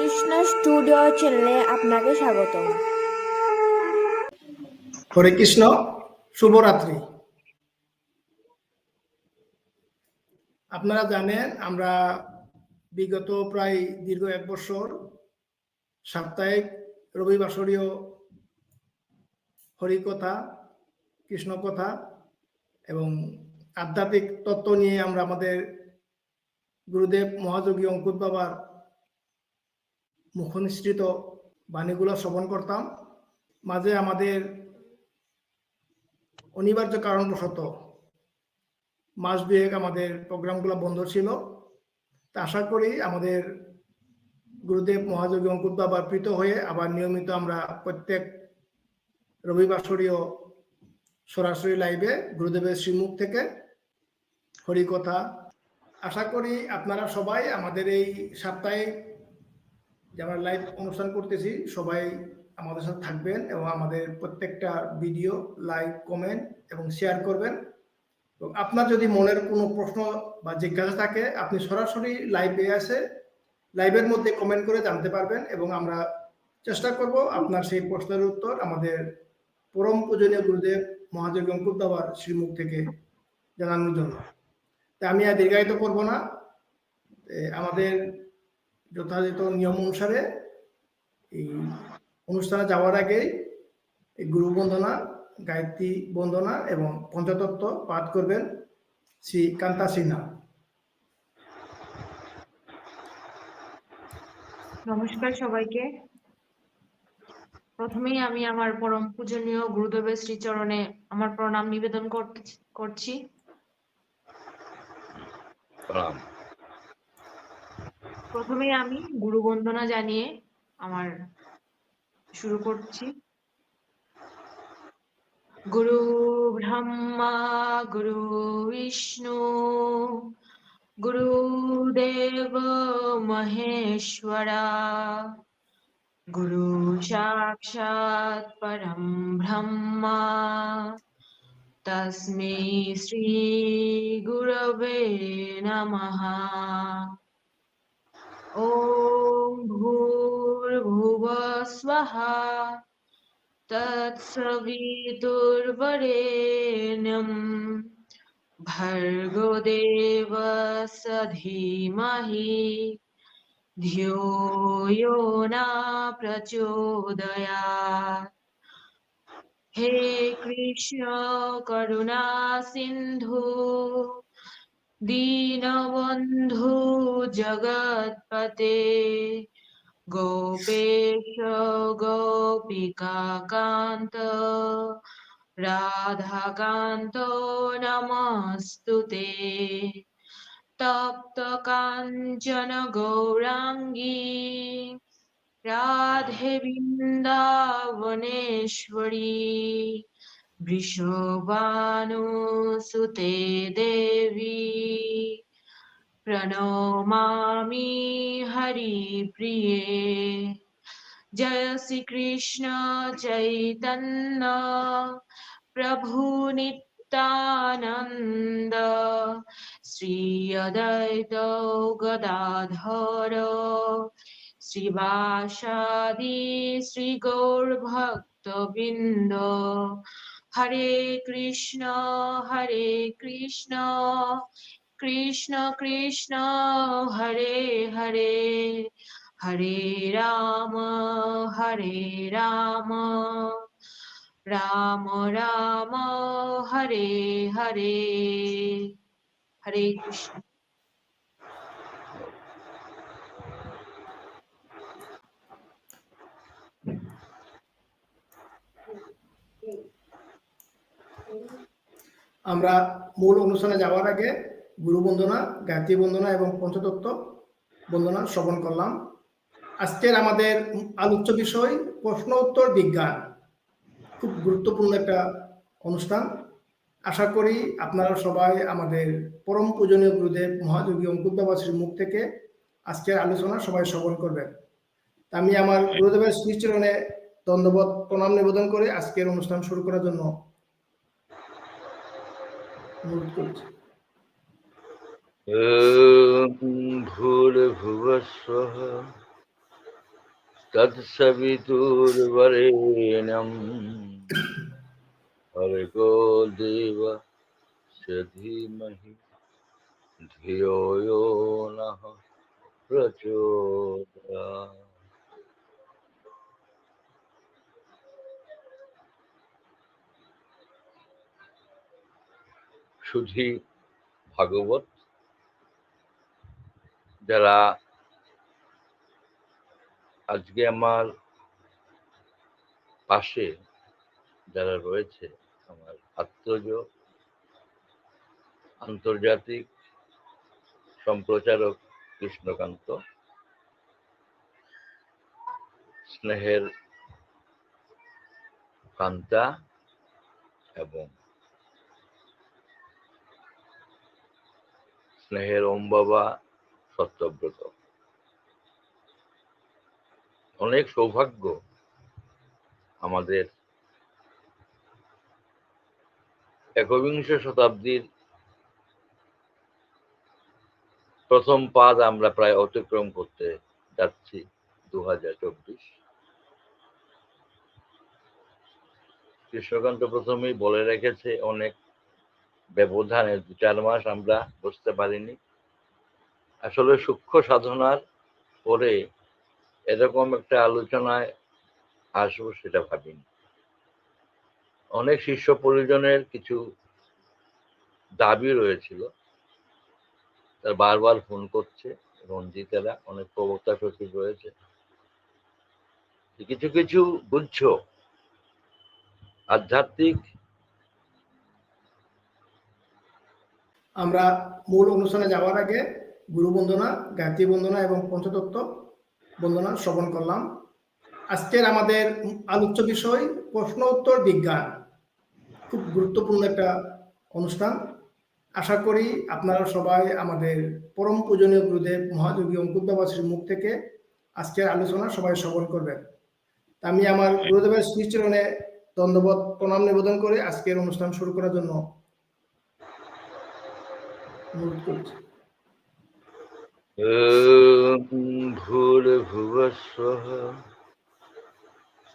Krishna studio চ্যানেলে আপনাকে স্বাগতম। হরে কৃষ্ণ, শুভরাত্রি। আপনারা জানেন আমরা বিগত প্রায় দীর্ঘ 1 বছর সাপ্তাহিক রবিবাসরীয় হরিকথা, কৃষ্ণকথা এবং আধ্যাত্মিক তত্ত্ব নিয়ে আমরা আমাদের গুরুদেব মহাযোগী অঙ্কুর বাবার মুখনিসৃত বাণীগুলো শ্রবণ করতাম। মাঝে আমাদের অনিবার্য কারণবশত মাস দুয়েক আমাদের প্রোগ্রামগুলো বন্ধ ছিল। তা আশা করি আমাদের গুরুদেব মহাযোগী অঙ্কুর বাবার প্রীত হয়ে আবার নিয়মিত আমরা প্রত্যেক রবিবাসরীয় সরাসরি লাইভে গুরুদেবের শ্রীমুখ থেকে হরিকথা, আশা করি আপনারা সবাই আমাদের এই সাপ্তাহিক যে আমরা লাইভ অনুষ্ঠান করতেছি সবাই আমাদের সাথে থাকবেন এবং আমাদের প্রত্যেকটা ভিডিও লাইক, কমেন্ট এবং শেয়ার করবেন। এবং আপনার যদি মনের কোনো প্রশ্ন বা জিজ্ঞাসা থাকে আপনি সরাসরি লাইভে এসে লাইভের মধ্যে কমেন্ট করে জানতে পারবেন এবং আমরা চেষ্টা করব আপনার সেই প্রশ্নের উত্তর আমাদের পরম পূজনীয় গুরুদেব মহাযোগী অঙ্কুর বাবার শ্রীমুখ থেকে জানানোর জন্য। তা আমি আর দীর্ঘায়িত করব না, আমাদের যথাযথ নিয়ম অনুসারে এই অনুষ্ঠানে যাওয়ার আগে এই গুরু বন্দনা, গায়ত্রী বন্দনা এবং পঞ্চতত্ত্ব পাঠ করবেন শ্রী কান্তা সিনহা। নমস্কার সবাইকে। প্রথমেই আমি আমার পরম পূজনীয় গুরুদেবের শ্রীচরণে আমার প্রণাম নিবেদন করছি। প্রথমেই আমি গুরু বন্দনা জানিয়ে আমার শুরু করছি। গুরু ব্রহ্মা গুরু বিষ্ণু গুরুদেব মহেশ্বরা গুরু সাক্ষাৎ পরম ব্রহ্মা তস্मै শ্রী গুরবে নমঃ। ওম ভূর্ভুবঃ স্বঃ তৎসবিতুর্বরেণ্যং ভর্গো দেবস্য ধীমহি ধিयो यो न प्रचोदयात्। हे कृष्ण करुणा सिन्धु दीनबन्धु जगत्पते गोपेश गोपिकान्त राधाकान्त नमस्तुते। तप्त काञ्चन गौराङ्गी राधे वृन्दावनेश्वरी वृषभानुसुते देवी प्रणमामि हरिप्रिये। जय श्री कृष्ण चैतन्य प्रभु नित्यानंद श्री अद्वैत गदाधर श्रीवासादि श्री गौर भक्तवृंद। हरे कृष्ण कृष्ण कृष्ण हरे हरे हरे राम राम राम हरे हरे। हरे कृष्ण। আমরা মূল অনুষ্ঠানে যাওয়ার আগে গুরু বন্দনা, গায়ত্রী বন্দনা এবং পঞ্চতত্ত্ব বন্দনা শ্রবণ করলাম। আজকের আমাদের আলোচ্য বিষয় প্রশ্ন উত্তর বিজ্ঞান, খুব গুরুত্বপূর্ণ একটা অনুষ্ঠান। আশা করি আপনারা সবাই আমাদের পরম পূজনীয় গুরুদেব মহাযোগী অঙ্কুর বাবার শ্রীমুখ থেকে আজকের আলোচনা সবাই শ্রবণ করবেন। আমি আমার গুরুদেবের শ্রীচরণে দণ্ডবত প্রণাম নিবেদন করে আজকের অনুষ্ঠান শুরু করার জন্য অনুরোধ করছি। ভূর্ভুবঃ স্বঃ तत्सवितुर्वरेण्यं भर्गो देवस्य धीमहि धियो यो नः प्रचोदयात्। সুধী ভাগবত, যারা আজকে আমার পাশে যারা রয়েছে, আমার আত্মজ আন্তর্জাতিক সম্প্রচারক কৃষ্ণকান্ত, স্নেহের কান্তা এবং স্নেহের ওম বাবা সত্যব্রত, অনেক সৌভাগ্য আমাদের একবিংশ শতাব্দীর প্রথম পাদ আমরা প্রায় অতিক্রম করতে যাচ্ছি। 2024 কৃষ্ণকান্ত প্রথমেই বলে রেখেছে, অনেক ব্যবধানে 2-4 মাস আমরা বসতে পারিনি। আসলে সূক্ষ্ম সাধনার পরে এরকম একটা আলোচনায় আসবো সেটা ভাবিনি। অনেক শিষ্য পরিজনের কিছু দাবি রয়েছিল, তার বারবার ফোন করছে রঞ্জিতেরা, অনেক প্রবক্তা সচিব রয়েছে, কিছু কিছু বুঝছ আধ্যাত্মিক। আমরা মূল অনুষ্ঠানে যাওয়ার আগে গুরু বন্দনা, গায়ত্রী বন্দনা এবং পঞ্চতত্ত্ব বন্দনা শ্রবণ করলাম। আজকের আমাদের আলোচ্য বিষয় প্রশ্ন উত্তর বিজ্ঞান, খুব গুরুত্বপূর্ণ একটা অনুষ্ঠান। আশা করি আপনারা সবাই আমাদের পরম পূজনীয় গুরুদেব মহাযোগী অঙ্কুর বাবার মুখ থেকে আজকের আলোচনা সবাই শ্রবণ করবেন। আমি আমার গুরুদেবের শ্রীচরণে দণ্ডবত প্রণাম নিবেদন করে আজকের অনুষ্ঠান শুরু করার জন্য অনুরোধ করছি। ভূর্ভুবস্বঃ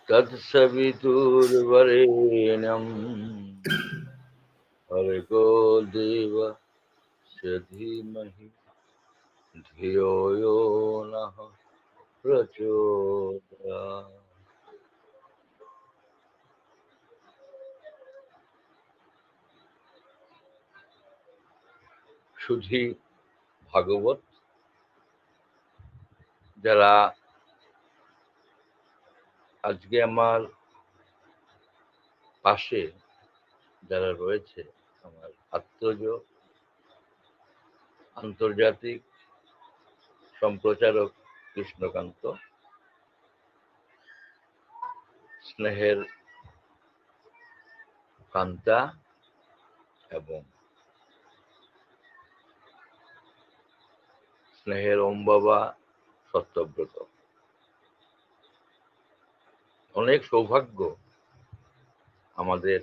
তৎসবিতুর্বরেণ্যং ভর্গো দেবস্য ধীমহি ধিयो यो नः प्रचोदयात्। সুধী ভাগবত, যারা আজকে আমার পাশে যারা রয়েছে, আমার আত্মজ আন্তর্জাতিক সম্প্রচারক কৃষ্ণকান্ত, স্নেহের কান্তা এবং স্নেহের ওম বাবা সত্যব্রত, অনেক সৌভাগ্য আমাদের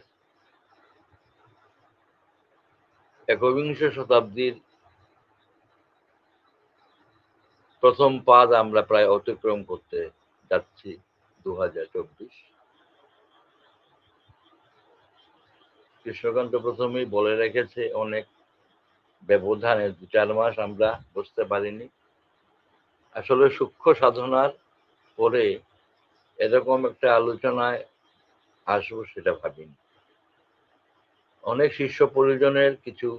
একবিংশ শতাব্দীর প্রথম পাদ আমরা প্রায় অতিক্রম করতে যাচ্ছি। 2024 কৃষ্ণকান্ত প্রথমেই বলে রেখেছে, অনেক ব্যবধানে 2-4 মাস আমরা বসতে পারিনি। আসলে সূক্ষ্ম সাধনার পরে এরকম একটা আলোচনায় আসবো সেটা ভাবিনি। অনেক শিষ্য পরিজনের কিছু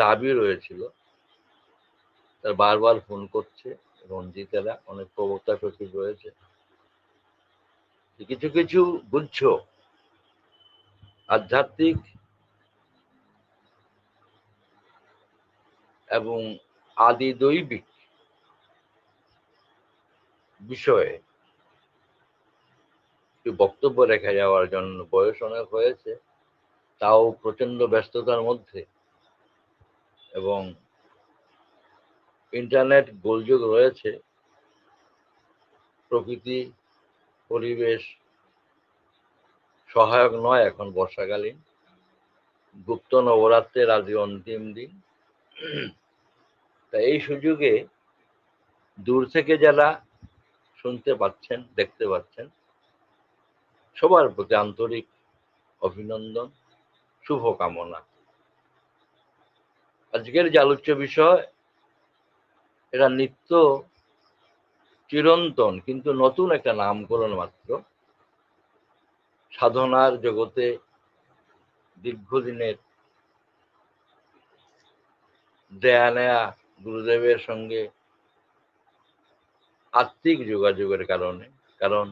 দাবি রয়েছিল, তার বারবার ফোন করছে রঞ্জিতেরা, অনেক প্রবক্তা সচিব রয়েছে, কিছু কিছু বুঝছ আধ্যাত্মিক এবং আদি দৈবিক বিষয়ে একটু বক্তব্য রেখে যাওয়ার জন্য। বয়স অনেক হয়েছে, তাও প্রচন্ড ব্যস্ততার মধ্যে, এবং ইন্টারনেট গোলযোগ রয়েছে, প্রকৃতি পরিবেশ সহায়ক নয় এখন বর্ষাকালীন, গুপ্ত নবরাত্রের আজ অন্তিম দিন। তা এই সুযোগে দূর থেকে যারা শুনতে পাচ্ছেন, দেখতে পাচ্ছেন, সবার প্রতি আন্তরিক অভিনন্দন, শুভকামনা। আজকের যে আলোচ্য বিষয়, এটা নিত্য চিরন্তন কিন্তু নতুন একটা নামকরণ মাত্র। সাধনার জগতে দীর্ঘদিনের দেয়া নেয়া গুরুদেবের সঙ্গে আত্মিক যোগাযোগের কারণে, কারণ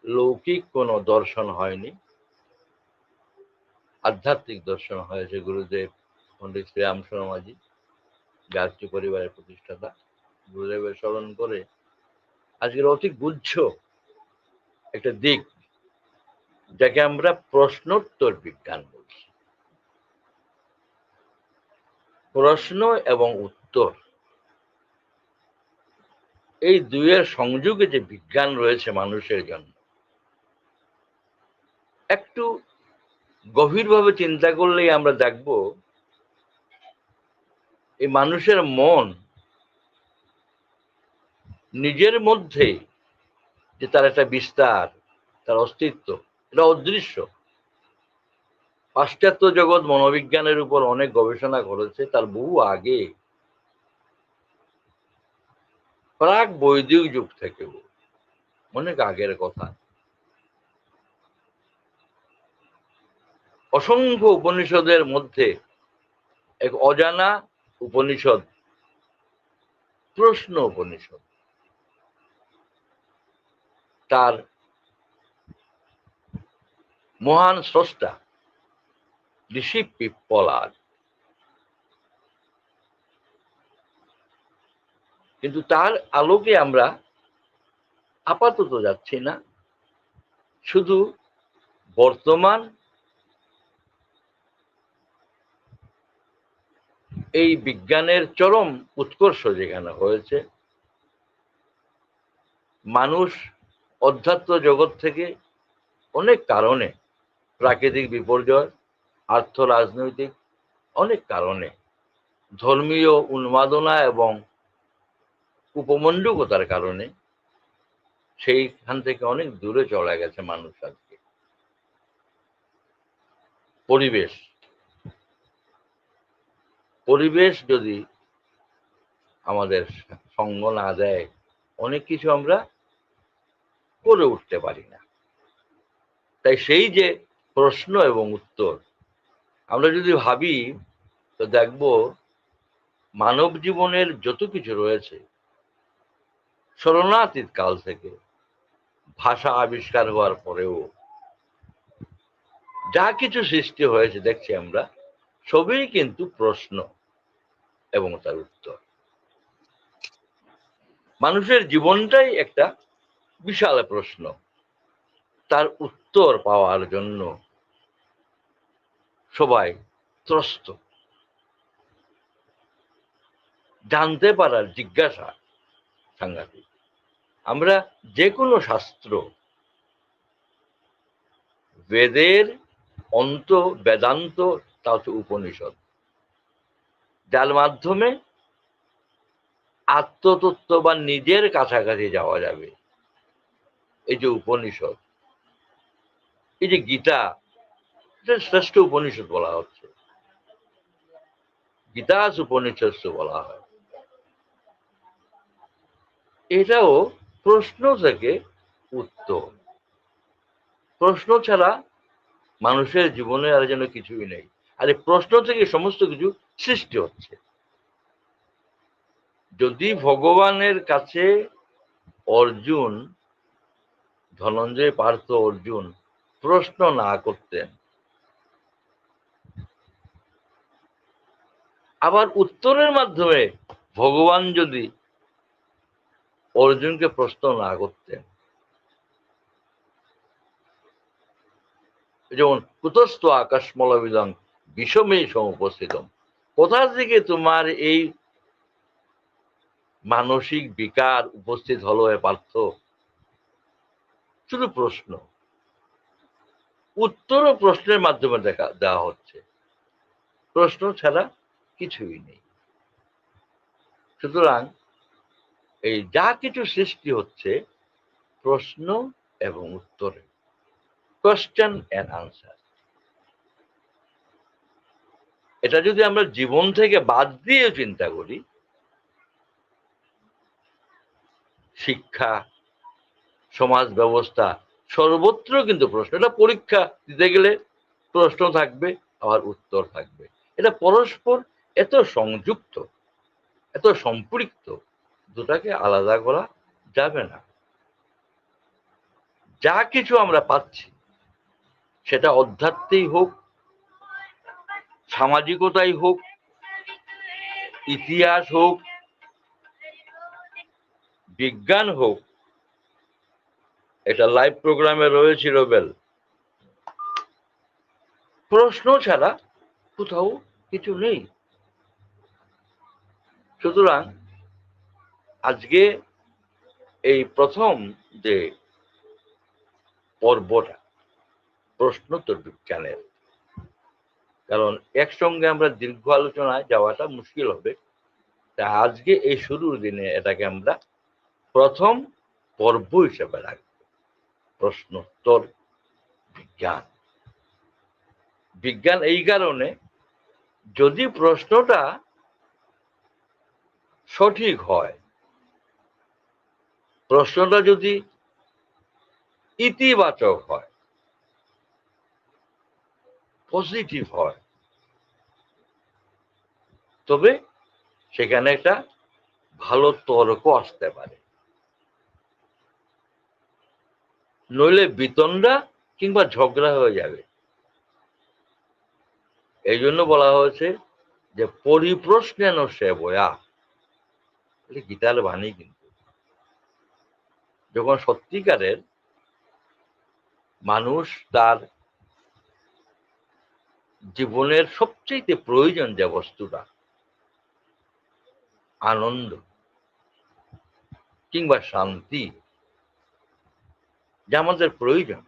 লৌকিক কোনো দর্শন হয়নি, আধ্যাত্মিক দর্শন হয়েছে। গুরুদেব পণ্ডিত শ্রীরাম শর্মাজি, গায়ত্রী পরিবারের প্রতিষ্ঠাতা, গুরুদেবের স্মরণ করে আজকের অতি গুচ্ছ একটা দিক, যাকে আমরা প্রশ্নোত্তর বিজ্ঞান বলছি। প্রশ্ন এবং উত্তর, এই দুইয়ের সংযোগে যে বিজ্ঞান রয়েছে মানুষের জন্য, একটু গভীরভাবে চিন্তা করলেই আমরা দেখব এই মানুষের মন নিজের মধ্যে যে তার একটা বিস্তার, তার অস্তিত্ব, এটা অদৃশ্য। পাশ্চাত্য জগৎ মনোবিজ্ঞানের উপর অনেক গবেষণা করেছে তার বহু আগে, প্রাক বৈদিক যুগ থেকেও, অনেক আগের কথা। অসংখ্য উপনিষদের মধ্যে এক অজানা উপনিষদ, প্রশ্ন উপনিষদ, তার মহান স্রষ্টা ঋষি পিপ্পলাদ। কিন্তু তার আলোকে আমরা আপাতত যাচ্ছি না, শুধু বর্তমান এই বিজ্ঞানের চরম উৎকর্ষ যেখানে হয়েছে, মানুষ অধ্যাত্ম জগৎ থেকে অনেক কারণে, প্রাকৃতিক বিপর্যয়, আর্থ রাজনৈতিক অনেক কারণে, ধর্মীয় উন্মাদনা এবং উপমণ্ডুকতার কারণে সেইখান থেকে অনেক দূরে চলে গেছে মানুষ। আজকে পরিবেশ যদি আমাদের সঙ্গ না দেয়, অনেক কিছু আমরা করে উঠতে পারি না। তাই সেই যে প্রশ্ন এবং উত্তর, আমরা যদি ভাবি তো দেখব মানব জীবনের যত কিছু রয়েছে, স্মরণাতীত কাল থেকে ভাষা আবিষ্কার হওয়ার পরেও যা কিছু সৃষ্টি হয়েছে দেখছি আমরা, সবই কিন্তু প্রশ্ন এবং তার উত্তর। মানুষের জীবনটাই একটা বিশাল প্রশ্ন, তার উত্তর পাওয়ার জন্য সবাই ত্রস্ত। জানতে পারার জিজ্ঞাসা সাংঘাতিক। আমরা যে কোনো শাস্ত্র, বেদের অন্ত বেদান্ত, তা হচ্ছে উপনিষদ, যার মাধ্যমে আত্মতত্ত্ব বা নিজের কাছাকাছি যাওয়া যাবে। এই যে উপনিষদ, এই যে গীতা, এটা শ্রেষ্ঠ উপনিষদ বলা হচ্ছে, গীতাস উপনিষদ বলা হয়। এটাও প্রশ্ন থেকে উত্তর। প্রশ্ন ছাড়া মানুষের জীবনে আর যেন কিছুই নেই, আর এই প্রশ্ন থেকে সমস্ত কিছু সৃষ্টি হচ্ছে। যদি ভগবানের কাছে অর্জুন, ধনঞ্জয় পার্থ অর্জুন প্রশ্ন না করতেন, আবার উত্তরের মাধ্যমে ভগবান যদি অর্জুনকে প্রশ্ন না করতেন, যেমন কুতস্থ আকাশমলবিদং বিষমে সমুপস্থিত, কোথা থেকে তোমার এই মানসিক বিকার উপস্থিত হলো এ পার্থ? শুধু প্রশ্ন, উত্তরও প্রশ্নের মাধ্যমে দেওয়া হচ্ছে। প্রশ্ন ছাড়া কিছুই নেই। সুতরাং এই যা কিছু সৃষ্টি হচ্ছে প্রশ্ন এবং উত্তরে, কোয়েশ্চেন অ্যান্ড আনসার। এটা যদি আমরা জীবন থেকে বাদ দিয়ে চিন্তা করি, শিক্ষা, সমাজ ব্যবস্থা, সর্বত্র কিন্তু প্রশ্ন। এটা পরীক্ষা দিতে গেলে প্রশ্ন থাকবে, আবার উত্তর থাকবে। এটা পরস্পর এত সংযুক্ত, এত সম্পৃক্ত, দুটাকে আলাদা করা যাবে না। যা কিছু আমরা পাচ্ছি, সেটা অধ্যাত্মেই হোক, সামাজিকতাই হোক, ইতিহাস হোক, বিজ্ঞান হোক। এটা লাইভ প্রোগ্রামে রয়েছিল বেল, প্রশ্ন ছাড়া কোথাও কিছু নেই। সুতরাং আজকে এই প্রথম যে পর্বটা প্রশ্নোত্তর বিজ্ঞানের, কারণ একসঙ্গে আমরা দীর্ঘ আলোচনায় যাওয়াটা মুশকিল হবে, তাই আজকে এই শুরুর দিনে এটাকে আমরা প্রথম পর্ব হিসেবে রাখব, প্রশ্নোত্তর বিজ্ঞান। বিজ্ঞান এই কারণে, যদি প্রশ্নটা সঠিক হয়, প্রশ্নটা যদি ইতিবাচক হয়, পজিটিভ হয়, তবে সেখানে একটা ভালো তর্ক আসতে পারে। নইলে বিতণ্ডা কিংবা ঝগড়া হয়ে যাবে। এই জন্য বলা হয়েছে যে পরিপ্রশ্নেন সেবয়া, গীতার বাণী। কিন্তু যখন সত্যিকারের মানুষ তার জীবনের সবচেয়ে প্রয়োজন যে বস্তুটা, আনন্দ কিংবা শান্তি, যা আমাদের প্রয়োজন,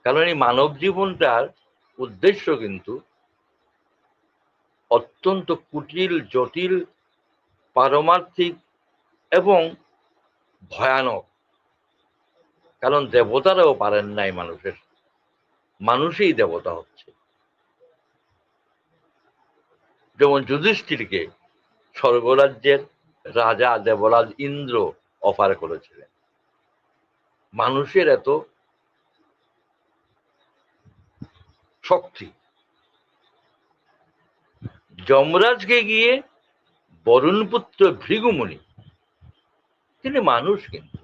কারণ এই মানব জীবনটার উদ্দেশ্য কিন্তু অত্যন্ত কুটিল, জটিল, পারমার্থিক এবং ভয়ানক। কারণ দেবতারাও পারেন নাই মানুষের, মানুষই দেবতা হচ্ছে। যেমন যুধিষ্ঠিরকে স্বর্গরাজ্যের রাজা দেবরাজ ইন্দ্র অফার করেছিলেন। মানুষের এত শক্তি। যমরাজকে গিয়ে বরুণ পুত্র ভৃগুমুনি, তিনি মানুষ, কিন্তু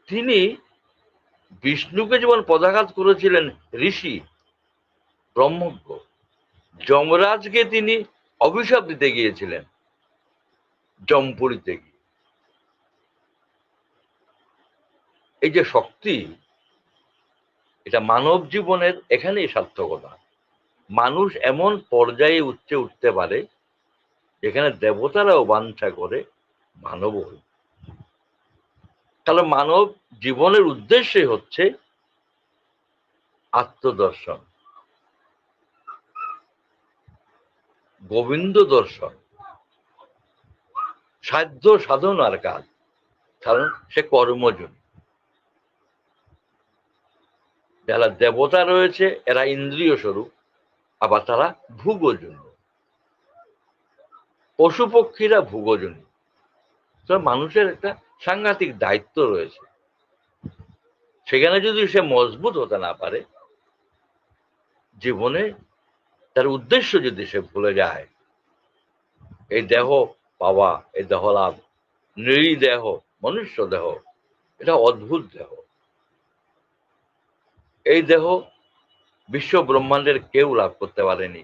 তিনি বিষ্ণুকে যেমন পদাঘাত করেছিলেন ঋষি ব্রহ্মজ্ঞ, যমরাজকে তিনি অভিশাপ দিতে গিয়েছিলেন জমপুরীতে গিয়ে। এই যে শক্তি, এটা মানব জীবনের এখানেই সার্থকতা। মানুষ এমন পর্যায়ে উঠতে পারে যেখানে দেবতারাও বাঞ্ছা করে মানব হল। কারণ মানব জীবনের উদ্দেশ্যে হচ্ছে আত্মদর্শন, গোবিন্দ দর্শন, সাধ্য সাধনার কাজ। কারণ সে কর্মজন। যারা দেবতা রয়েছে এরা ইন্দ্রিয় স্বরূপ, আবার তারা ভোগজন্য। পশু পক্ষীরা ভোগজনী। মানুষের একটা সাংঘাতিক দায়িত্ব রয়েছে। সেখানে যদি সে মজবুত হতে না পারে, জীবনে তার উদ্দেশ্য যদি সে ভুলে যায়, এই দেহ পাওয়া, এই দেহ লাভ, নৃদেহ, মনুষ্য দেহ, এটা অদ্ভুত দেহ। এই দেহ বিশ্ব ব্রহ্মাণ্ডের কেউ লাভ করতে পারেনি।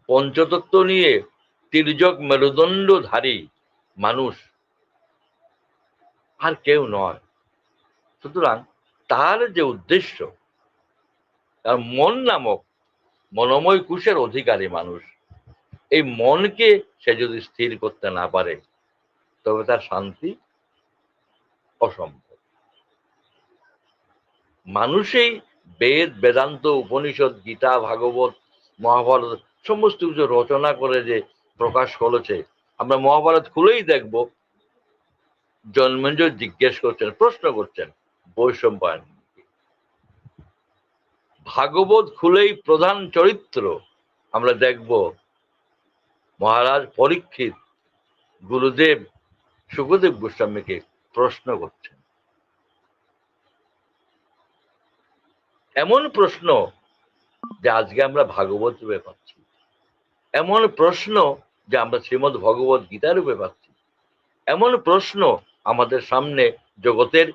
পঞ্চতত্ত্ব নিয়ে তির্যক মেরুদণ্ডধারী মানুষ আর কেউ নয়। সুতরাং তার যে উদ্দেশ্য, তার মন নামক মনোময় কোষের অধিকারী মানুষ, এই মনকে সে যদি স্থির করতে না পারে, তবে তার শান্তি অসম্ভব। মানুষই বেদ, বেদান্ত, উপনিষদ, গীতা, ভাগবত, মহাভারত সমস্ত কিছু রচনা করে যে প্রকাশ করেছে, আমরা মহাভারত খুলেই দেখব জন্মেঞ্জয় জিজ্ঞেস করছেন, প্রশ্ন করছেন বৈশম্পায়ন। ভাগবত খুলেই প্রধান চরিত্র আমরা দেখব মহারাজ পরীক্ষিত গুরুদেব সুখদেব গোস্বামীকে প্রশ্ন করছেন। এমন প্রশ্ন যে আজকে আমরা ভাগবত রূপে পাচ্ছি, এমন প্রশ্ন যে আমরা শ্রীমদ্ ভগবত গীতা রূপে পাচ্ছি, এমন প্রশ্ন আমাদের সামনে জগতের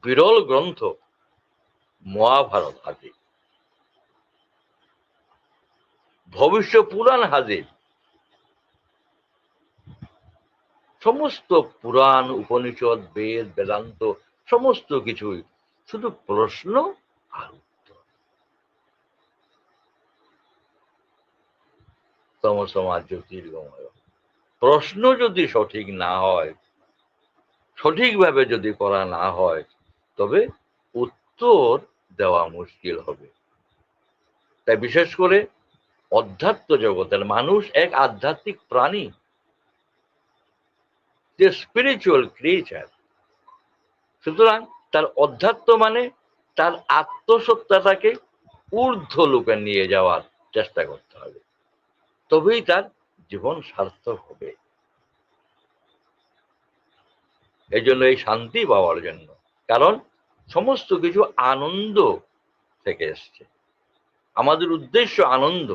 বিরল গ্রন্থ মহাভারত হাজির, ভবিষ্য পুরাণ হাজির। সমস্ত পুরাণ, উপনিষদ, বেদ, বেদান্ত সমস্ত কিছুই শুধু প্রশ্ন আর উত্তর। তমসমাজ জ্যোতির্গময়। প্রশ্ন যদি সঠিক না হয়, সঠিকভাবে যদি করা না হয়, তবে উত্তর দেওয়া মুশকিল হবে। তাই বিশেষ করে অধ্যাত্ম জগতের মানুষ এক আধ্যাত্মিক প্রাণী, যে স্পিরিচুয়াল ক্রিয়েচার। সুতরাং তার অধ্যাত্ম মানে তার আত্মসত্তাটাকে ঊর্ধ্ব লোকে নিয়ে যাওয়ার চেষ্টা করতে হবে, তবেই তার জীবন সার্থক হবে। এই জন্য এই শান্তি পাওয়ার জন্য, কারণ সমস্ত কিছু আনন্দ থেকে এসছে। আমাদের উদ্দেশ্য আনন্দ,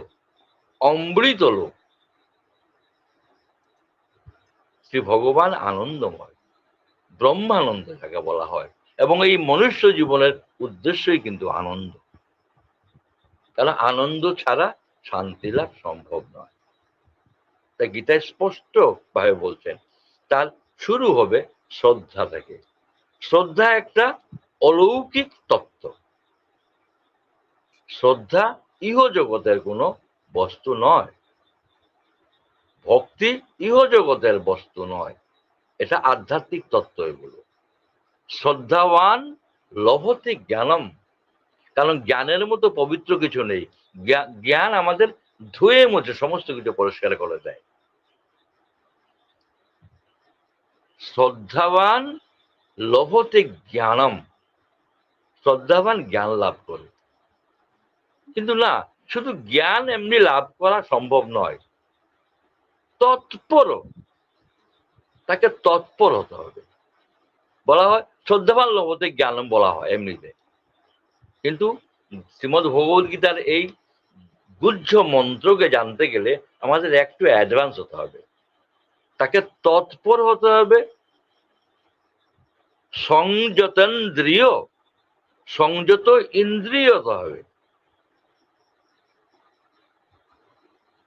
অমৃত লোক। শ্রী ভগবান আনন্দময়, ব্রহ্মানন্দ যাকে বলা হয়, এবং এই মনুষ্য জীবনের উদ্দেশ্যই কিন্তু আনন্দ। কারণ আনন্দ ছাড়া শান্তি লাভ সম্ভব নয়। তাই গীতায় স্পষ্ট ভাবে বলছেন, তার শুরু হবে শ্রদ্ধা থেকে। শ্রদ্ধা একটা অলৌকিক তত্ত্ব। শ্রদ্ধা ইহজগতের কোনো বস্তু নয়, ভক্তি ইহজগতের বস্তু নয়, এটা আধ্যাত্মিক তত্ত্ব। এগুলো শ্রদ্ধাবান লভতে জ্ঞানম, কারণ জ্ঞানের মতো পবিত্র কিছু নেই। জ্ঞান আমাদের ধুয়ে মুছে সমস্ত কিছু পরিষ্কার করে দেয়। শ্রদ্ধাবান লভতে জ্ঞানম, শ্রদ্ধাবান জ্ঞান লাভ করে। কিন্তু না, শুধু জ্ঞান এমনি লাভ করা সম্ভব নয়, তৎপর, তাকে তৎপর হতে হবে। বলা হয় শ্রদ্ধাবান লভতে জ্ঞানম বলা হয় এমনিতে, কিন্তু শ্রীমদ্ ভগবদ গীতার এই গুহ্য মন্ত্রকে জানতে গেলে আমাদের একটু অ্যাডভান্স হতে হবে, তাকে তৎপর হতে হবে, সংযতেন্দ্রিয়, সংযত ইন্দ্রিয় হতে হবে।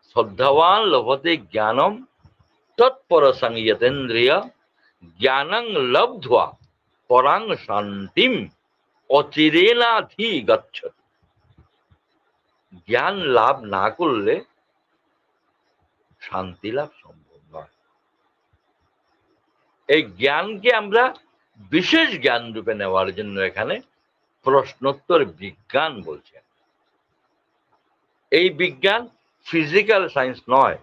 শ্রদ্ধাবান লভতে জ্ঞানম তৎপর সংযতেন্দ্রিয়, জ্ঞানং লব্ধ্বা পরাং শান্তিম অচিরেনাধি গচ্ছতি। জ্ঞান লাভ না করলে শান্তি লাভ সম্ভব নয়। এই জ্ঞানকে আমরা বিশেষ জ্ঞান রূপে নেওয়ার জন্য এখানে প্রশ্নোত্তর বিজ্ঞান বলছেন। এই বিজ্ঞান ফিজিক্যাল সায়েন্স নয়,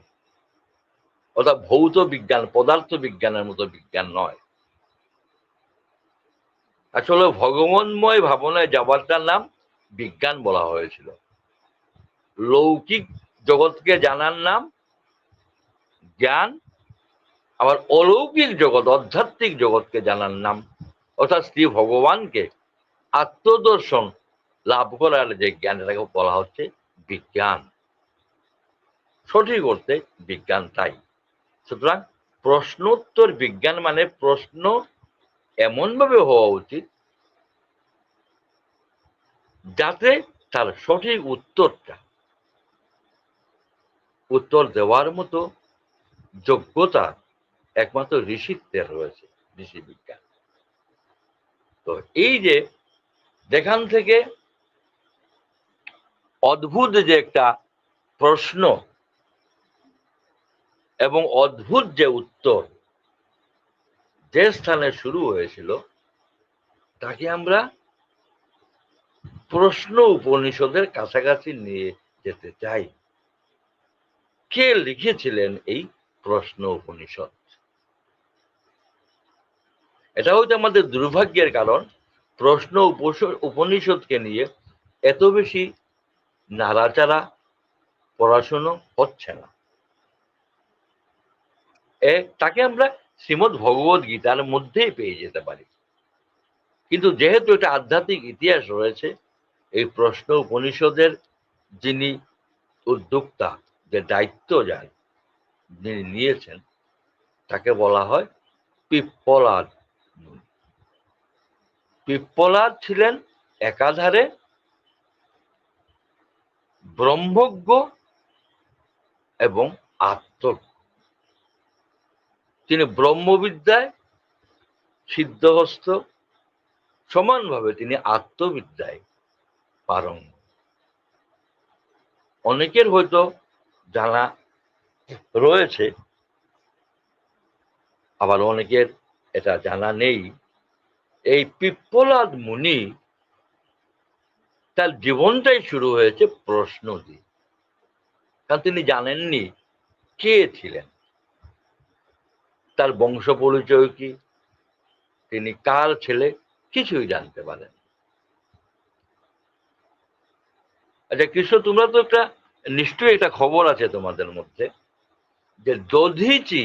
অর্থাৎ ভৌত বিজ্ঞান, পদার্থ বিজ্ঞানের মতো বিজ্ঞান নয়। আসলে ভগবানময় ভাবনায় যাওয়ারটার নাম বিজ্ঞান বলা হয়েছিল। লৌকিক জগৎকে জানার নাম জ্ঞান, আবার অলৌকিক জগৎ, আধ্যাত্মিক জগৎকে জানার নাম, অর্থাৎ শ্রী ভগবানকে আত্মদর্শন লাভ করার যে জ্ঞান, এটাকে বলা হচ্ছে বিজ্ঞান। সঠিক অর্থে বিজ্ঞান তাই। সুতরাং প্রশ্নোত্তর বিজ্ঞান মানে প্রশ্ন এমনভাবে হওয়া উচিত যাতে তার সঠিক উত্তর দেওয়ার মতো যোগ্যতা একমাত্র ঋষিত্বের রয়েছে, ঋষি বিজ্ঞান। তো এই যে যেখান থেকে অদ্ভুত যে একটা প্রশ্ন এবং অদ্ভুত যে উত্তর যে স্থানে শুরু হয়েছিল, তাকে আমরা প্রশ্ন উপনিষদের কাছাকাছি নিয়ে যেতে চাই। কে লিখেছিলেন এই প্রশ্ন উপনিষদ? এটা হয়তো আমাদের দুর্ভাগ্যের কারণ, প্রশ্ন উপনিষদকে নিয়ে এত বেশি নাড়াচাড়া পড়াশুনো হচ্ছে না। তাকে আমরা শ্রীমদ্ ভগবদ গীতার মধ্যেই পেয়ে যেতে পারি, কিন্তু যেহেতু এটা আধ্যাত্মিক ইতিহাস রয়েছে, এই প্রশ্ন উপনিষদের যিনি উদ্যোক্তা, যে দায়িত্ব যিনি নিয়েছেন, তাকে বলা হয় পিপ্পলাদ মুনি। পিপ্পলাদ ছিলেন একাধারে ব্রহ্মজ্ঞ এবং আত্মজ্ঞ। তিনি ব্রহ্মবিদ্যায় সিদ্ধহস্ত, সমানভাবে তিনি আত্মবিদ্যায় পারঙ্গম। অনেকের হয়তো জানা রয়েছে, আবার অনেকের এটা জানা নেই। এই পিপ্পলাদ মুনি, তার জীবনটাই শুরু হয়েছে প্রশ্ন দিয়ে, কারণ তিনি জানেননি কে ছিলেন, তার বংশ পরিচয় কি, তিনি কার ছেলে, কিছুই জানতে পারেন। আচ্ছা কৃষ্ণ, তোমরা তো একটা নিশ্চয়ই একটা খবর আছে তোমাদের মধ্যে, যে দধিচি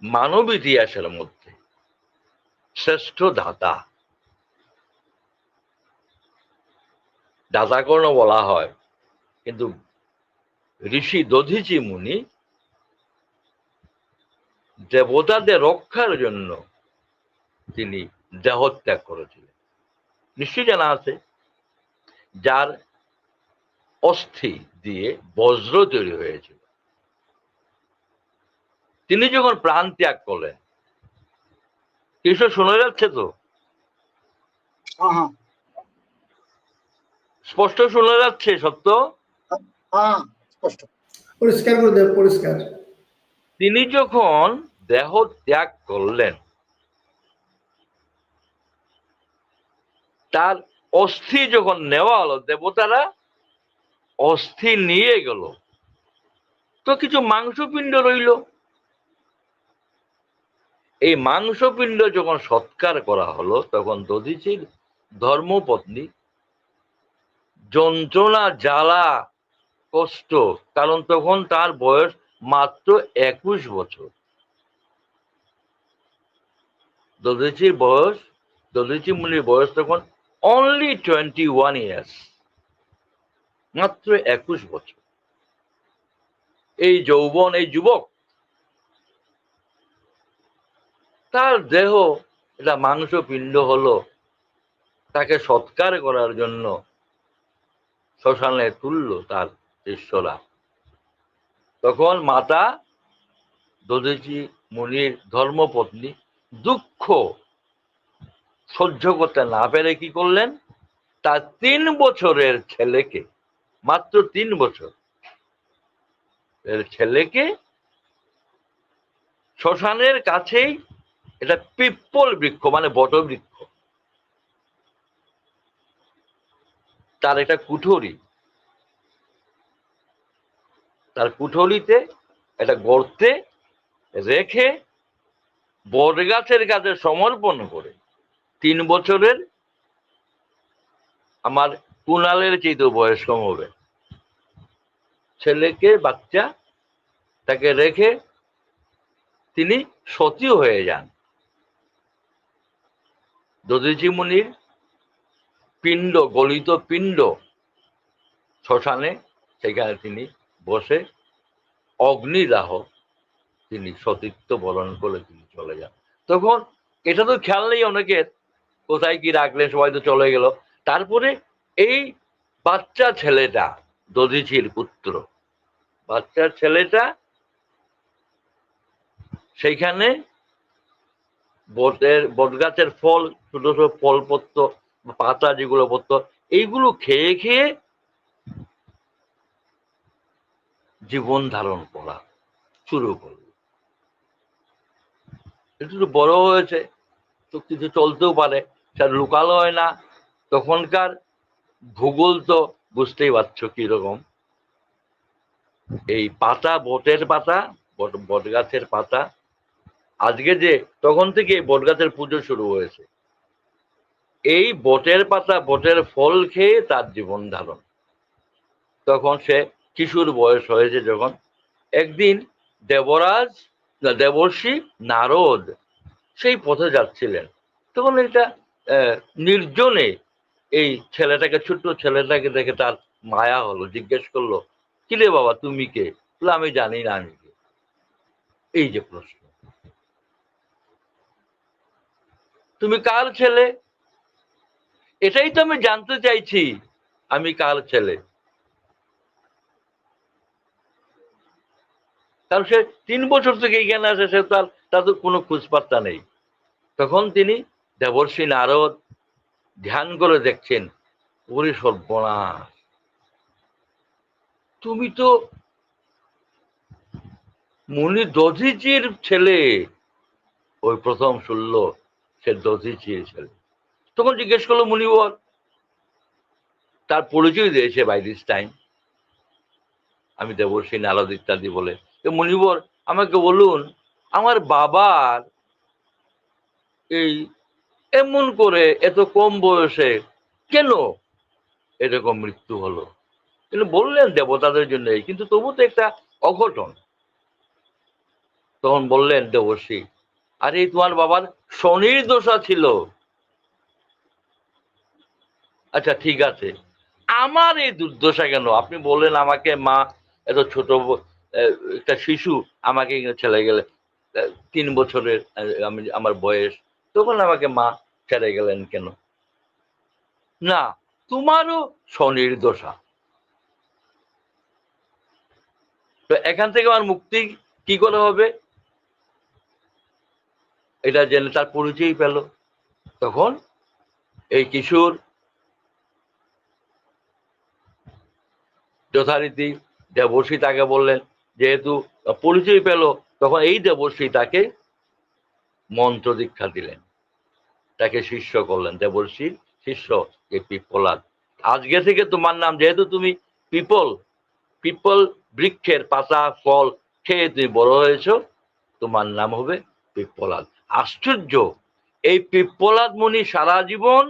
মানব ইতিহাসের মধ্যে শ্রেষ্ঠ দাতা। দাতাকর্ণ বলা হয়, কিন্তু ঋষি দধিচি মুনি দেবতাদের রক্ষার জন্য তিনি দেহত্যাগ করেছিলেন। নিশ্চয়ই জানা আছে, যার অস্থি দিয়ে বজ্র তৈরি হয়েছিল। তিনি যখন প্রাণ ত্যাগ করলেন, কিছু শোনা যাচ্ছে তো? স্পষ্ট শোনা যাচ্ছে? সত্য? পরিষ্কার করে দেব, পরিষ্কার। তিনি যখন দেহ ত্যাগ করলেন, তার অস্থি যখন নেওয়া হলো, দেবতারা অস্থি নিয়ে গেল, তো কিছু মাংসপিণ্ড রইল। এই মাংসপিণ্ড যখন সৎকার করা হলো, তখন দধিচির ধর্মপত্নী যন্ত্রণা, জ্বালা, কষ্ট, কারণ তখন তার বয়স মাত্র 21 বছর। দধিচি মুনির বয়স তখন অনলি 21 ইয়ার্স, মাত্র 21 বছর। এই যৌবন, এই যুবক, তার দেহ এটা মাংসপিণ্ড হলো, তাকে সৎকার করার জন্য শ্মশানে তুলল তার শিষ্যরা। তখন মাতা দধিচি মুনির ধর্মপত্নী দুঃখ সহ্য করতে না পেরে কি করলেন, তার 3 বছরের ছেলেকে, মাত্র 3 বছর এর ছেলেকে শ্মশানের কাছেই, এটা পিপ্পল বৃক্ষ মানে বট বৃক্ষ, তার একটা কুঠরি, তার কুঠরিতে একটা গর্তে রেখে বট গাছের কাছে সমর্পণ করে 3 বছরের, আমার কুণালের চেয়েও বয়স কম হবে, ছেলেকে, বাচ্চা, তাকে রেখে তিনি সতী হয়ে যান। দধিচি মুনির পিণ্ড, গলিত পিণ্ড শ্মশানে, সেখানে তিনি বসে অগ্নিদাহ, তিনি সতীত্ব বরণ করে তিনি চলে যান। তখন এটা তো খেয়াল নেই অনেকের, কোথায় কি রাখলেন, সবাই তো চলে গেল। তারপরে এই বাচ্চা ছেলেটা, দধিচির পুত্র, বাচ্চা ছেলেটা সেইখানে বট গাছের ফল, ছোট ছোট ফল পত্র, পাতা যেগুলো পত্র, এইগুলো খেয়ে খেয়ে জীবন ধারণ করা শুরু করল। একটু বড় হয়েছে তো কিছু চলতেও পারে, সেটা লুকালো হয় না। তখনকার ভূগোল তো বুঝতেই পারছো কিরকম। এই পাতা, বটের পাতা, বট গাছের পাতা, আজকে যে তখন থেকে বট গাছের পুজো শুরু হয়েছে। এই বটের পাতা, বটের ফল খেয়ে তার জীবন ধারণ। তখন সে কিশোর বয়স হয়েছে যখন, একদিন দেবরাজ দেবর্ষি নারদ সেই পথে যাচ্ছিলেন। তখন এটা নির্জনে এই ছেলেটাকে, ছোট্ট ছেলেটাকে দেখে তার মায়া হলো। জিজ্ঞেস করলো, কি রে বাবা, তুমি কে? বলে, আমি জানি না আমি কে। এই যে প্রশ্ন, তুমি কার ছেলে? এটাই তো আমি জানতে চাইছি, আমি কার ছেলে। কারণ সে 3 বছর থেকে এখানে আসে, সে তার তো কোনো খোঁজ পাত্তা নেই। তখন তিনি দেবর্ষি নারদ ধ্যান করে দেখছেন, ওরে সর্বনাশ, তুমি তো মুনি দধিচির ছেলে। ওই প্রথম শুনল সে দধিচির ছেলে। তখন জিজ্ঞেস করলো মুনিবর, তার পরিচয় দিয়েছে বাই দিস টাইম, আমি দেবর্ষি নারদ ইত্যাদি বলে। মুনিবর, আমাকে বলুন, আমার বাবার এই এমন করে এত কম বয়সে কেন এরকম মৃত্যু হলো? তিনি বললেন দেবতাদের জন্য, কিন্তু তবু তো একটা অঘটন। তখন বললেন দেবর্ষি, আরে তোমার বাবার শনির দশা ছিল। আচ্ছা ঠিক আছে, আমার এই দুর্দশা কেন? আপনি বললেন আমাকে মা, এত ছোট একটা শিশু আমাকে ছেড়ে গেলে, 3 বছরের আমি, আমার বয়স, তখন আমাকে মা ছেড়ে গেলেন কেন? না, তোমারও শনির দশা। তো এখান থেকে আমার মুক্তি কি করে হবে? এটা জেনে তার পরিচয় পেল। তখন এই কিশোর যথারীতি দেবর্ষি তাকে বললেন, যেহেতু পরিচয় পেল, তখন এই দেবর্ষি তাকে মন্ত্র দীক্ষা দিলেন, তাকে শিষ্য করলেন। দেবর্ষির শিষ্য এই পিপ্পলাদ। আজকে থেকে তোমার নাম, যেহেতু তুমি পিপল, পিপল বৃক্ষের পাতা ফল খেয়ে তুমি বড় হয়েছ, তোমার নাম হবে পিপ্পলাদ। আশ্চর্য, এই পিপ্পলাদ মুনি সারা জীবন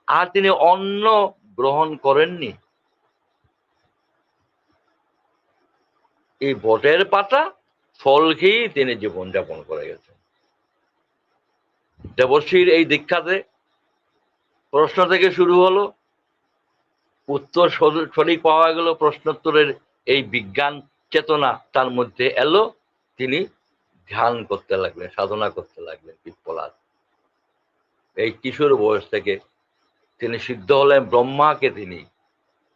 আর তিনি অন্ন গ্রহণ করেননি। এই বটের পাতা ফল খেয়েই তিনি জীবনযাপন করে গেছেন। দেবর্ষির এই দীক্ষাতে প্রশ্ন থেকে শুরু হলো, উত্তর সঠিক পাওয়া গেল, প্রশ্নোত্তরের এই বিজ্ঞান চেতনা তার মধ্যে এলো। তিনি ধ্যান করতে লাগলেন, সাধনা করতে লাগলেন। পিপ্পলাদ এই কিশোর বয়স থেকে তিনি সিদ্ধ হলেন। ব্রহ্মাকে তিনি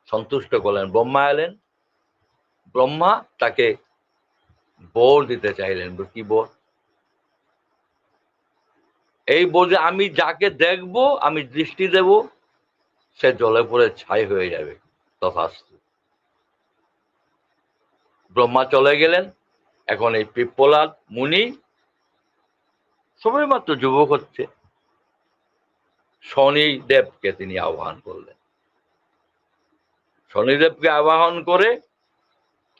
সন্তুষ্ট করলেন। ব্রহ্মা এলেন, ব্রহ্মা তাকে বর দিতে চাইলেন। কি বর? এই বর যে আমি যাকে দেখব, আমি দৃষ্টি দেব, সে জলে পড়ে ছাই হয়ে যাবে। তথাস্তু। ব্রহ্মা চলে গেলেন। এখন এই পিপ্পলাদ মুনি সবাই মাত্র যুবক হচ্ছে, শনিদেবকে তিনি আহ্বান করলেন। শনিদেবকে আবাহন করে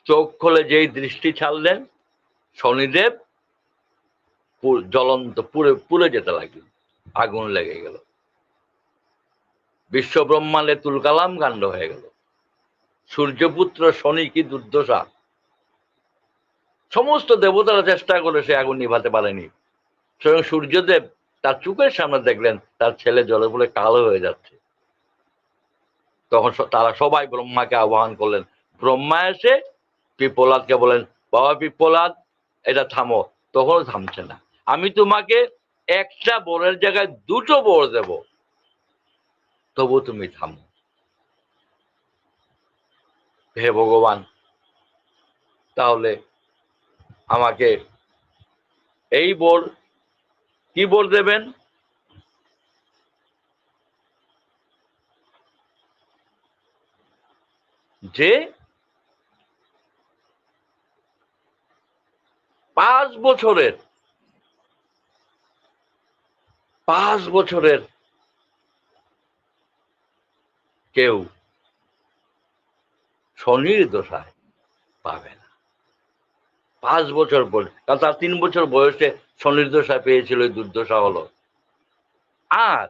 চোখ খুলে যেই দৃষ্টি ছাড়লেন, শনিদেব জ্বলন্ত পুড়ে পুড়ে যেতে লাগলেন, আগুন লেগে গেল। বিশ্ব ব্রহ্মাণ্ডে তুলকালাম কাণ্ড হয়ে গেল। সূর্যপুত্র শনি কি দুর্দশা! সমস্ত দেবতারা চেষ্টা করে সে আগুন নিভাতে পারেনি। স্বয়ং সূর্যদেব তার চোখের সামনে দেখলেন তার ছেলে জলে পুড়ে কালো হয়ে যাচ্ছে। তখন তারা সবাই ব্রহ্মাকে আহ্বান করলেন। ব্রহ্মা এসে পিপ্পলাদকে বলেন, বাবা পিপ্পলাদ, এটা থামো। তখনও থামছে না। আমি তোমাকে একটা বরের জায়গায় 2টো বর দেব, তবু তুমি থামো। হে ভগবান, তাহলে আমাকে এই বর, কি বর দেবেন? যে 5 বছরের 5 বছরের কেউ শনির দশায় পাবে না। 5 বছর পর, কারণ তার 3 বছর বয়সে শনির দশা পেয়েছিল, এই দুর্দশা হলো। আর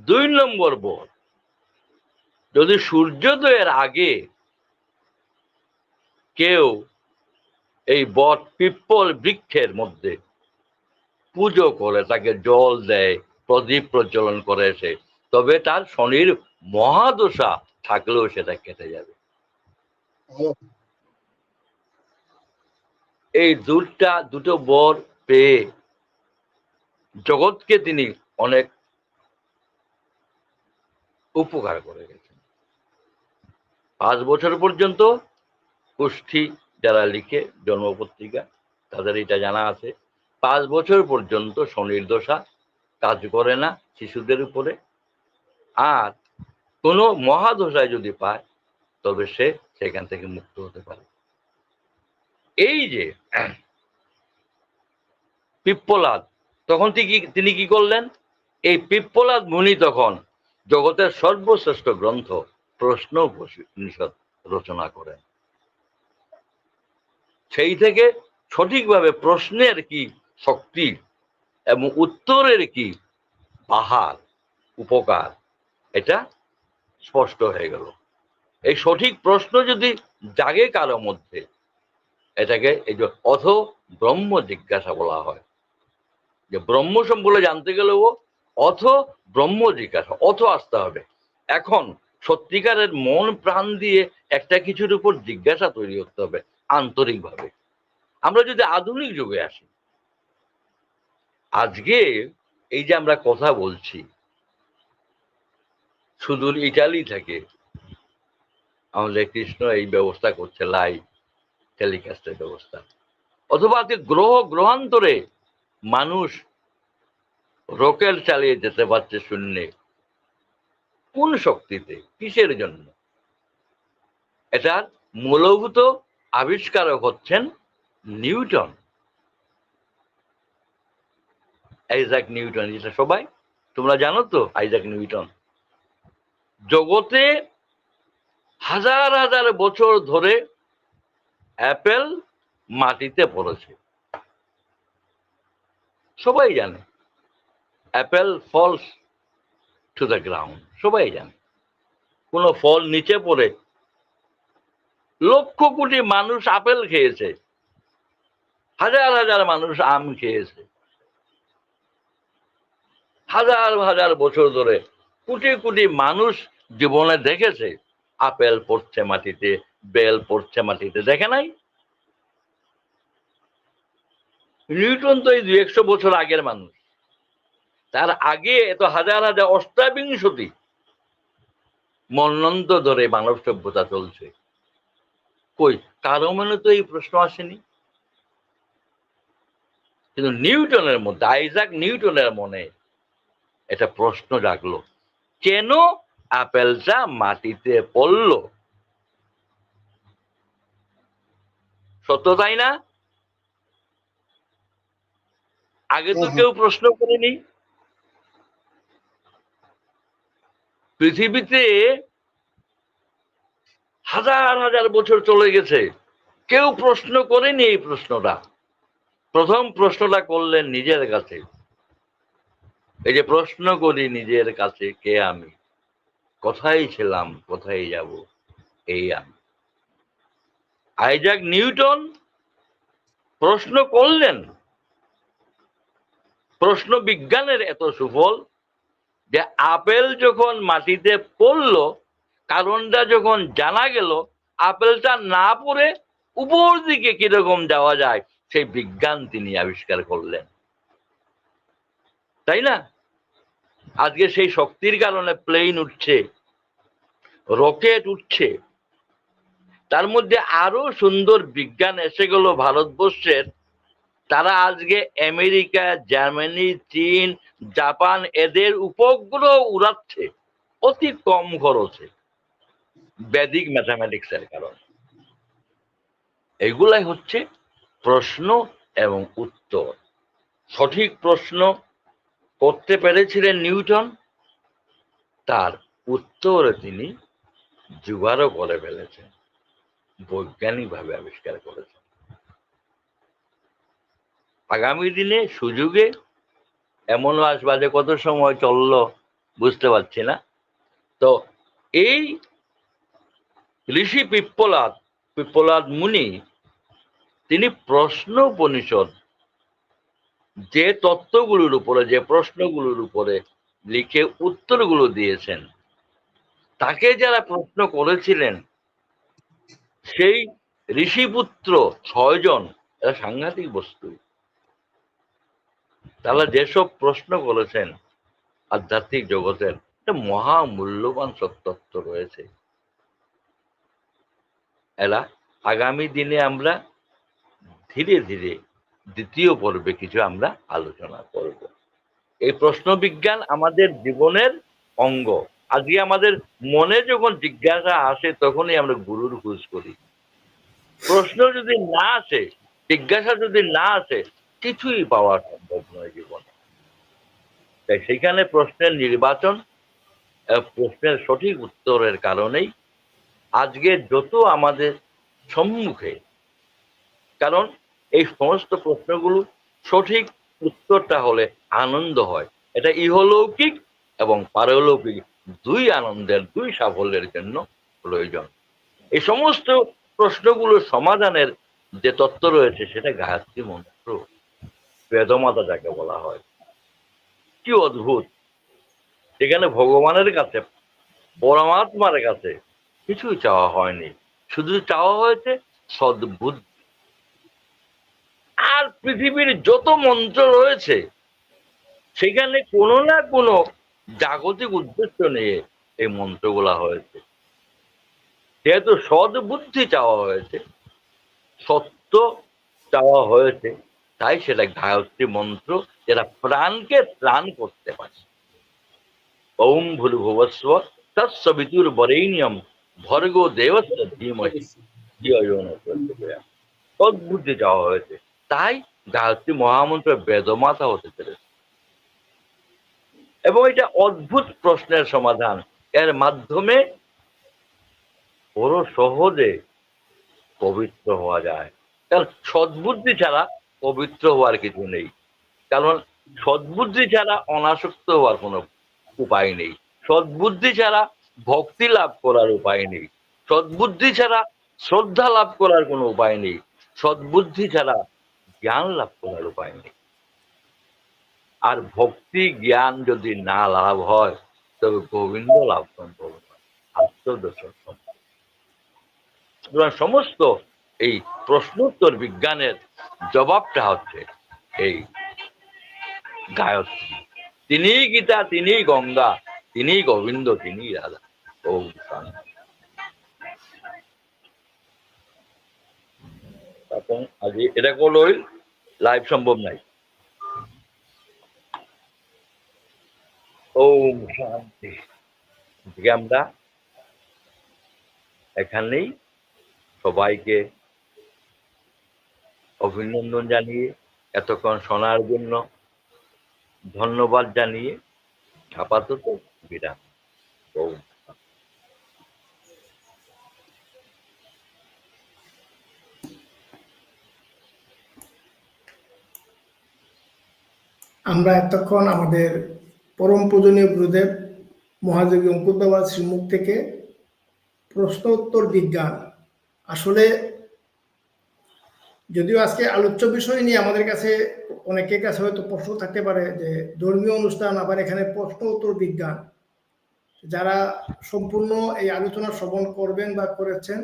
2 নম্বর বর, যদি সূর্যোদয়ের আগে কেউ এই বট পিপ্পল বৃক্ষের মধ্যে পুজো করে, তাকে জল দেয়, প্রদীপ প্রজ্বলন করে এসে, তবে তার শনির মহাদশা থাকলেও সেটা কেটে যাবে। এই দুটো বর পেয়ে জগৎকে তিনি অনেক উপকার করে গেছেন। 5 বছর পর্যন্ত কুষ্ঠী যারা লিখে জন্মপত্রিকা, তাদের এটা জানা আছে, 5 বছর পর্যন্ত শনির দশা কাজ করে না শিশুদের উপরে। আর কোনো মহাদশায় যদি পায় তবে সে সেখান থেকে মুক্ত হতে পারে। এই যে পিপ্পলাদ, তখন তিনি কি করলেন? এই পিপ্পলাদ মুনি তখন জগতের সর্বশ্রেষ্ঠ গ্রন্থ প্রশ্ন উপনিষদ রচনা করেন। সেই থেকে সঠিকভাবে প্রশ্নের কি শক্তি এবং উত্তরের কি বাহার, উপকার, এটা স্পষ্ট হয়ে গেল। এই সঠিক প্রশ্ন যদি জাগে কারো মধ্যে, এটাকে এই যে অথ ব্রহ্ম জিজ্ঞাসা বলা হয়। যে ব্রহ্ম সম্পর্কে জানতে গেলেও অথ ব্রহ্ম জিজ্ঞাসা, অথ আসতে হবে। এখন সত্যিকারের মন প্রাণ দিয়ে একটা কিছুর উপর জিজ্ঞাসা তৈরি করতে হবে আন্তরিকভাবে। আমরা যদি আধুনিক যুগে আসি, আজকে এই যে আমরা কথা বলছি, সুদূর ইটালি থেকে আমাদের কৃষ্ণ এই ব্যবস্থা করছে, লাইভ টেলিকাস্টের ব্যবস্থা, অথবা আজকে গ্রহান্তরে মানুষ রকেট চালিয়ে যেতে পারছে শূন্যে। কোন শক্তিতে, কিসের জন্য? এটার মূলভূত আবিষ্কারক হচ্ছেন নিউটন, আইজাক নিউটন। এটা সবাই তোমরা জানো তো, আইজাক নিউটন। জগতে হাজার হাজার বছর ধরে অ্যাপেল মাটিতে পড়েছে, সবাই জানে। Apple falls to the ground, সবাই জানে। কোন ফল নিচে পড়ে, লক্ষ কোটি মানুষ আপেল খেয়েছে, হাজার হাজার মানুষ আম খেয়েছে, হাজার হাজার বছর ধরে কোটি কোটি মানুষ জীবনে দেখেছে আপেল পড়ছে মাটিতে, বেল পড়ছে মাটিতে, দেখে নাই? নিউটন তো এই 200 বছর আগের মানুষ। তার আগে এত হাজার হাজার অষ্টাবিংশতি মন্বন্ত ধরে মানব সভ্যতা চলছে। কই কারো মনে তো এই প্রশ্ন আসেনি। কিন্তু নিউটনের মধ্যে, আইজাক নিউটনের মনে এটা প্রশ্ন জাগলো, কেন আপেলটা মাটিতে পড়ল? সত্য তাই না? আগে তো কেউ প্রশ্ন করেনি। পৃথিবীতে হাজার হাজার বছর চলে গেছে, কেউ প্রশ্ন করেনি এই প্রশ্নটা। প্রথম প্রশ্নটা করলেন নিজের কাছে। এই যে প্রশ্ন করি নিজের কাছে, কে আমি, কোথায় ছিলাম, কোথায় যাব, এই আমি। আইজাক নিউটন প্রশ্ন করলেন। প্রশ্ন বিজ্ঞানের এত সুফল যে আপেল যখন মাটিতে পড়ল, কারণটা যখন জানা গেল, আপেলটা না পড়ে উপর দিকে কিরকম যাওয়া যায় সেই বিজ্ঞান তিনি আবিষ্কার করলেন, তাই না? আজকে সেই শক্তির কারণে প্লেন উঠছে, রকেট উঠছে। তার মধ্যে আরো সুন্দর বিজ্ঞান এসে গেল ভারতবর্ষের। তারা আজকে আমেরিকা, জার্মানি, চীন, জাপান এদের উপগ্রহ উড়াচ্ছে অতি কম খরচে, বৈদিক ম্যাথামেটিক্সের কারণে। এগুলাই হচ্ছে প্রশ্ন এবং উত্তর। সঠিক প্রশ্ন করতে পেরেছিলেন নিউটন, তার উত্তরে তিনি জোগাড়ও করে ফেলেছেন, বৈজ্ঞানিকভাবে আবিষ্কার করেছেন। আগামী দিনে সুযোগে এমনও আসবে, যে কত সময় চললো বুঝতে পারছি না। তো এই ঋষি পিপ্পলাদ মুনি তিনি প্রশ্ন উপনিষদ যে তত্ত্বগুলোর উপরে, যে প্রশ্নগুলোর উপরে লিখে উত্তরগুলো দিয়েছেন, তাকে যারা প্রশ্ন করেছিলেন সেই ঋষিপুত্র 6 জন, এরা সাংঘাতিক বস্তু। তারা যেসব প্রশ্ন করেছেন আধ্যাত্মিক জগতের, একটা মহামূল্যবান সত্যত্ব রয়েছে। এরা আগামী দিনে আমরা ধীরে ধীরে দ্বিতীয় পর্বে কিছু আমরা আলোচনা করব। এই প্রশ্ন বিজ্ঞান আমাদের জীবনের অঙ্গ। আজকে আমাদের মনে যখন জিজ্ঞাসা আসে তখনই আমরা গুরুর খোঁজ করি। প্রশ্ন যদি না আসে, জিজ্ঞাসা যদি না আসে, কিছুই পাওয়া সম্ভব নয় জীবনে। তাই সেখানে প্রশ্নের নির্বাচন, প্রশ্নের সঠিক উত্তরের কারণেই আজকে যত আমাদের সম্মুখে, কারণ এই সমস্ত প্রশ্নগুলো সঠিক উত্তরটা হলে আনন্দ হয়। এটা ইহলৌকিক এবং পারলৌকিক দুই আনন্দের, দুই সাফল্যের জন্য প্রয়োজন। এই সমস্ত প্রশ্নগুলোর সমাধানের যে তত্ত্ব রয়েছে সেটা গায়ত্রী মন্ত্র, বেদমাতা যাকে বলা হয়। কি অদ্ভুত! সেখানে ভগবানের কাছে, পরমাত্মার কাছে কিছুই চাওয়া হয়নি, শুধু চাওয়া হয়েছে সদ্বুদ্ধি। আর পৃথিবীর যত মন্ত্র রয়েছে সেখানে কোনো না কোনো জাগতিক উদ্দেশ্য নিয়ে এই মন্ত্রগুলা হয়েছে। যেহেতু সদ্বুদ্ধি চাওয়া হয়েছে, সত্য চাওয়া হয়েছে, তাই সেটা গায়ত্রী মন্ত্র, যেটা প্রাণকে ত্রাণ করতে পারে। ওম ভূর্ভুবস্ব তৎসবিতুর্বরেণ্যম ভর্গো দেবস্য ধীমহি ধিয়ো ইয়ো ন প্রচোদয়াৎ। সদ্বুদ্ধি চাওয়া হয়েছে, তাই গায়ত্রী মহামন্ত্র বেদমাতা হতে পেরেছে। এবং এটা অদ্ভুত প্রশ্নের সমাধান, এর মাধ্যমে বড় সহজে পবিত্র হওয়া যায়। কারণ সদ্বুদ্ধি ছাড়া পবিত্র হওয়ার কিছু নেই। কারণ সদ্বুদ্ধি ছাড়া অনাসক্ত হওয়ার কোনো উপায় নেই। সদ্বুদ্ধি ছাড়া ভক্তি লাভ করার উপায় নেই। সদ্বুদ্ধি ছাড়া শ্রদ্ধা লাভ করার কোনো উপায় নেই। সদ্বুদ্ধি ছাড়া জ্ঞান লাভ করার উপায় নেই। আর ভক্তি জ্ঞান যদি না লাভ হয়, তবে গোবিন্দ লাভ সম্ভব নয়, আত্মদর্শন সম্ভব। সুতরাং সমস্ত এই প্রশ্নোত্তর বিজ্ঞানের জবাবটা হচ্ছে এই গায়ত্রী। তিনিই গীতা, তিনিই গঙ্গা, তিনিই গোবিন্দ, তিনিই রাধা। ওম শান্তি। এখন আজ এটা করলেই লাইভ সম্ভব নাই। ওম শান্তি। আজকে আমরা এখানেই সবাইকে অভিনন্দন জানিয়ে, এতক্ষণ শোনার জন্য ধন্যবাদ জানিয়ে আপাতত বিরাম। ওম। আমরা এতক্ষণ আমাদের পরম পূজনীয় গুরুদেব মহাযোগী অঙ্কুর বাবার শ্রীমুখ থেকে প্রশ্ন উত্তর বিজ্ঞান, আসলে যদিও আজকে আলোচ্য বিষয় নিয়ে আমাদের কাছে অনেকের কাছে হয়তো প্রশ্ন থাকতে পারে যে ধর্মীয় অনুষ্ঠান, আবার এখানে প্রশ্ন উত্তর বিজ্ঞান, যারা সম্পূর্ণ এই আলোচনা শ্রবণ করবেন বা করেছেন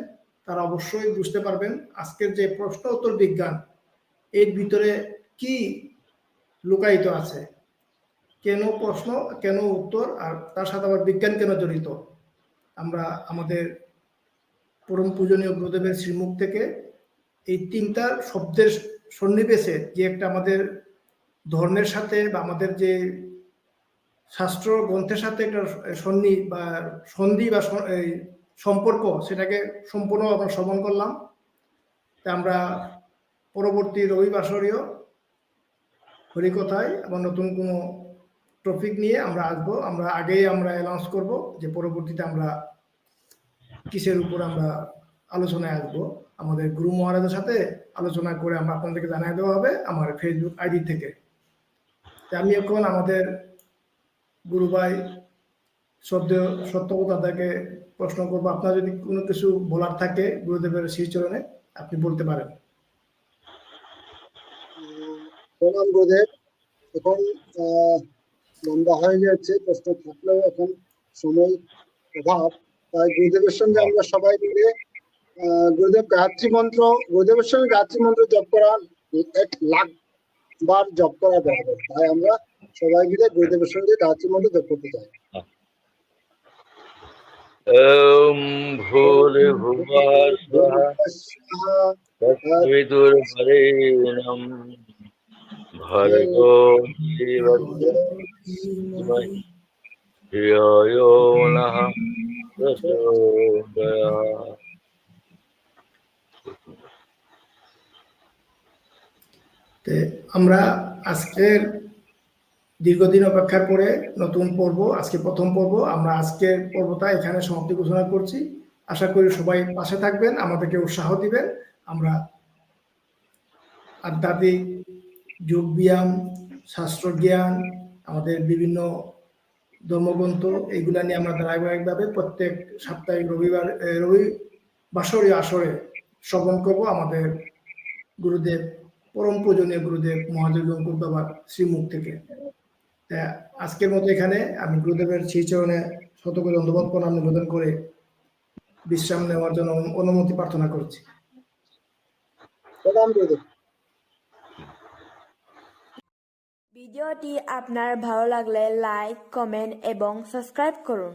তারা অবশ্যই বুঝতে পারবেন আজকের যে প্রশ্ন উত্তর বিজ্ঞান এর ভিতরে কি লুকায়িত আছে, কেন প্রশ্ন, কেন উত্তর, আর তার সাথে আবার বিজ্ঞান কেন জড়িত। আমরা আমাদের পরম পূজনীয় গুরুদেবের শ্রীমুখ থেকে এই তিনটা শব্দের সন্নিবেশে যে একটা আমাদের ধর্মের সাথে বা আমাদের যে শাস্ত্র গ্রন্থের সাথে একটা সন্ধি বা সম্পর্ক, সেটাকে সম্পূর্ণ আমরা শ্রবণ করলাম। তা আমরা পরবর্তী রবিবাসরীয় হরিকথায় আবার নতুন কোনো টপিক নিয়ে আমরা আসবো। আমরা আগেই আমরা অ্যানাউন্স করব যে পরবর্তীতে আমরা কিসের উপর আমরা আলোচনায় আসবো, আমাদের গুরু মহারাজের সাথে আলোচনা করে আমরা আপনাদেরকে জানিয়ে দেওয়া হবে আমার ফেসবুক আইডি থেকে। তা আমি এখন আমাদের গুরু ভাই শ্রদ্ধেয় সত্যব্রত দাদাকে প্রশ্ন করবো, আপনার যদি কোনো কিছু বলার থাকে গুরুদেবের শ্রীচরণে আপনি বলতে পারেন। প্রণাম গুরুদেব। এখন লম্বা হয়ে যাচ্ছে, প্রশ্ন থাকলেও এখন সময় অভাব, তাই গুরুদেবের সঙ্গে আমরা সবাই মিলে গুরুদেবের সঙ্গে গায়ত্রী মন্ত্র জপ করা 1,00,000 বার জপ করা বরাবর, তাই আমরা সবাই মিলে গুরুদেবের সঙ্গে গায়ত্রী মন্ত্র জপ করতে চাই। ওম ভূর্ভুবঃ স্বঃ তৎসবিতুর্বরেণ্যং ভর্গো দেবস্য ধীমহি ধিयो यो नः प्रचोदयात्। আমরা আজকের দীর্ঘদিন অপেক্ষার পরে নতুন পর্ব, আজকে প্রথম পর্ব, আমরা আজকের পর্বটা এখানে সমাপ্তি ঘোষণা করছি। আশা করি সবাই পাশে থাকবেন, আমাদেরকে উৎসাহ দিবেন। আমরা আধ্যাত্মিক যোগ ব্যায়াম, শাস্ত্র জ্ঞান, আমাদের বিভিন্ন ধর্মগ্রন্থ, এইগুলা নিয়ে আমরা ধারাবাহিকভাবে প্রত্যেক সাপ্তাহিক বাসরীয় আসরে শ্রবণ করবো আমাদের গুরুদেব, পরম পূজনীয় গুরুদেব মহাযোগী অঙ্কুর বাবার শ্রীমুখ থেকে। আজকের মতো এখানে আমি গুরুদেবের শ্রীচরণে শতকোটি ধন্যবাদ প্রণাম নিবেদন করে বিশ্রাম নেওয়ার জন্য অনুমতি প্রার্থনা করছি। প্রণাম গুরুদেব। ভিডিওটি আপনার ভালো লাগলে লাইক, কমেন্ট এবং সাবস্ক্রাইব করুন।